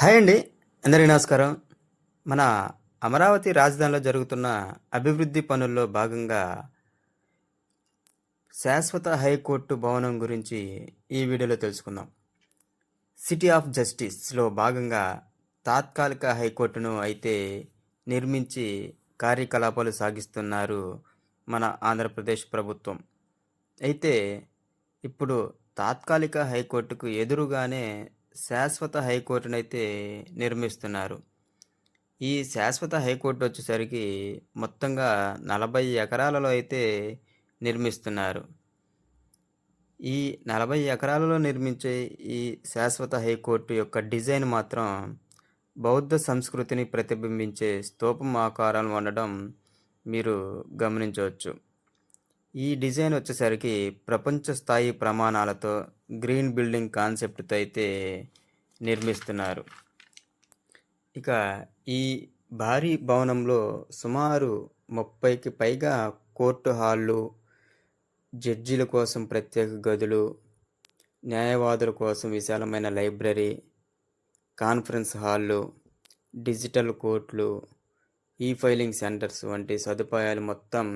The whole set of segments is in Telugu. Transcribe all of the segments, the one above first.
హాయ్ అండి. అందరికీ నమస్కారం. మన అమరావతి రాజధానిలో జరుగుతున్న అభివృద్ధి పనుల్లో భాగంగా శాశ్వత హైకోర్టు భవనం గురించి ఈ వీడియోలో తెలుసుకుందాం. సిటీ ఆఫ్ జస్టిస్‌లో భాగంగా తాత్కాలిక హైకోర్టును అయితే నిర్మించి కార్యకలాపాలు సాగిస్తున్నారు మన ఆంధ్రప్రదేశ్ ప్రభుత్వం. అయితే ఇప్పుడు తాత్కాలిక హైకోర్టుకు ఎదురుగానే శాశ్వత హైకోర్టునైతే నిర్మిస్తున్నారు. ఈ శాశ్వత హైకోర్టు వచ్చేసరికి మొత్తంగా 40 ఎకరాలలో అయితే నిర్మిస్తున్నారు. ఈ 40 ఎకరాలలో నిర్మించే ఈ శాశ్వత హైకోర్టు యొక్క డిజైన్ మాత్రం బౌద్ధ సంస్కృతిని ప్రతిబింబించే స్తూపం ఆకారం ఉండడం మీరు గమనించవచ్చు. ఈ డిజైన్ వచ్చేసరికి ప్రపంచ స్థాయి ప్రమాణాలతో గ్రీన్ బిల్డింగ్ కాన్సెప్ట్‌తో అయితే నిర్మిస్తున్నారు. ఇక ఈ భారీ భవనంలో సుమారు 30కి పైగా కోర్టు హాల్లు, జడ్జీల కోసం ప్రత్యేక గదులు, న్యాయవాదుల కోసం విశాలమైన లైబ్రరీ, కాన్ఫరెన్స్ హాల్లు, డిజిటల్ కోర్టులు, ఫైలింగ్ సెంటర్స్ వంటి సదుపాయాలు మొత్తం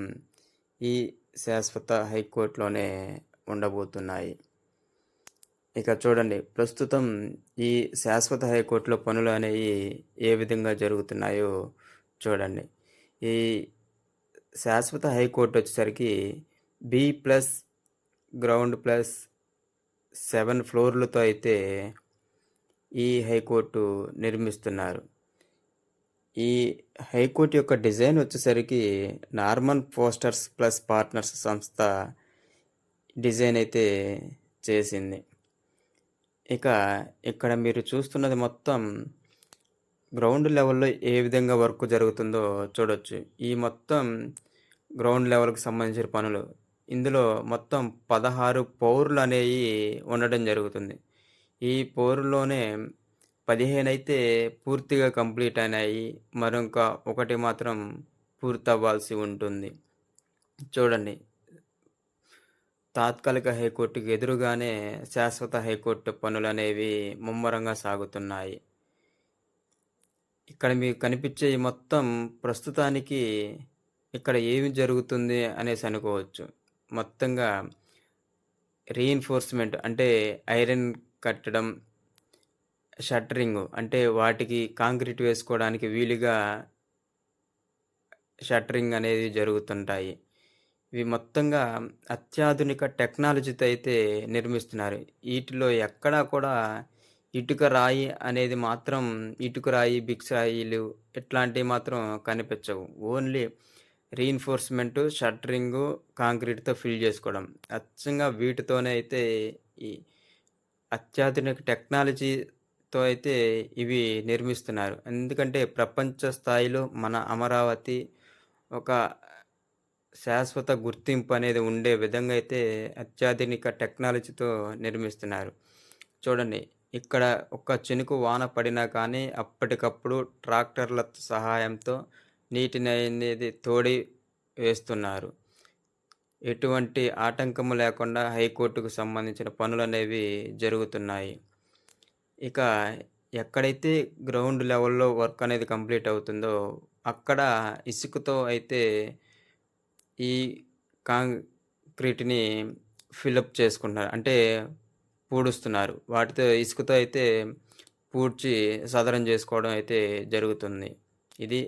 ఈ శాశ్వత హైకోర్టులోనే ఉండబోతున్నాయి. ఇక చూడండి, ప్రస్తుతం ఈ శాశ్వత హైకోర్టులో పనులు అనేవి ఏ విధంగా జరుగుతున్నాయో చూడండి. ఈ శాశ్వత హైకోర్టు వచ్చేసరికి B+ గ్రౌండ్ ప్లస్ 7 ఫ్లోర్లతో అయితే ఈ హైకోర్టు నిర్మిస్తున్నారు. ఈ హైకోర్టు యొక్క డిజైన్ వచ్చేసరికి నార్మన్ ఫోస్టర్స్ ప్లస్ పార్ట్నర్స్ సంస్థ డిజైన్ అయితే చేసింది. ఇక ఇక్కడ మీరు చూస్తున్నది మొత్తం గ్రౌండ్ లెవెల్‌లో ఏ విధంగా వర్క్ జరుగుతుందో చూడొచ్చు. ఈ మొత్తం గ్రౌండ్ లెవెల్‌కి సంబంధించిన పనులు. ఇందులో మొత్తం 16 పౌర్లనేయి ఉండడం జరుగుతుంది. ఈ పౌరుల్లోనే 15 అయితే పూర్తిగా కంప్లీట్ అయినాయి. మరొక ఒకటి మాత్రం పూర్తవ్వాల్సి ఉంటుంది. చూడండి, తాత్కాలిక హైకోర్టుకి ఎదురుగానే శాశ్వత హైకోర్టు పనులనేవి ముమ్మరంగా సాగుతున్నాయి. ఇక్కడ మీకు కనిపించే ఈ మొత్తం ప్రస్తుతానికి ఇక్కడ ఏమి జరుగుతుంది అనేసి అనుకోవచ్చు. మొత్తంగా రీఇన్ఫోర్స్‌మెంట్ అంటే ఐరన్ కట్టడం, షట్టరింగు అంటే వాటికి కాంక్రీట్ వేసుకోవడానికి వీలుగా షట్టరింగ్ అనేది జరుగుతుంటాయి. ఇవి మొత్తంగా అత్యాధునిక టెక్నాలజీతో అయితే నిర్మిస్తున్నారు. ఈటిలో ఎక్కడా కూడా ఇటుక రాయి అనేది మాత్రం ఇటుక రాయి, బిక్స్ రాయిలు ఇట్లాంటివి మాత్రం కనిపించవు. ఓన్లీ రీఇన్ఫోర్స్‌మెంటు, షట్టరింగు, కాంక్రీట్‌తో ఫిల్ చేసుకోవడం. అచ్చంగా వీటితోనే అయితే ఈ అత్యాధునిక టెక్నాలజీతో అయితే ఇవి నిర్మిస్తున్నారు. ఎందుకంటే ప్రపంచ స్థాయిలో మన అమరావతి ఒక శాశ్వత గుర్తింపు అనేది ఉండే విధంగా అయితే అత్యాధునిక టెక్నాలజీతో నిర్మిస్తున్నారు. చూడండి, ఇక్కడ ఒక్క చినుకు వాన పడినా కానీ అప్పటికప్పుడు ట్రాక్టర్ల సహాయంతో నీటిని అనేది తోడి వేస్తున్నారు. ఎటువంటి ఆటంకము లేకుండా హైకోర్టుకు సంబంధించిన పనులనేవి జరుగుతున్నాయి. ఇక ఎక్కడైతే గ్రౌండ్ లెవెల్‌లో వర్క్ అనేది కంప్లీట్ అవుతుందో అక్కడ ఇసుకతో అయితే ఈ కాంక్రీట్‌ని ఫిలప్ చేసుకుంటున్నారు. అంటే పూడుస్తున్నారు. వాటితో ఇసుకతో అయితే పూడ్చి సదరం చేసుకోవడం అయితే జరుగుతుంది. ఇది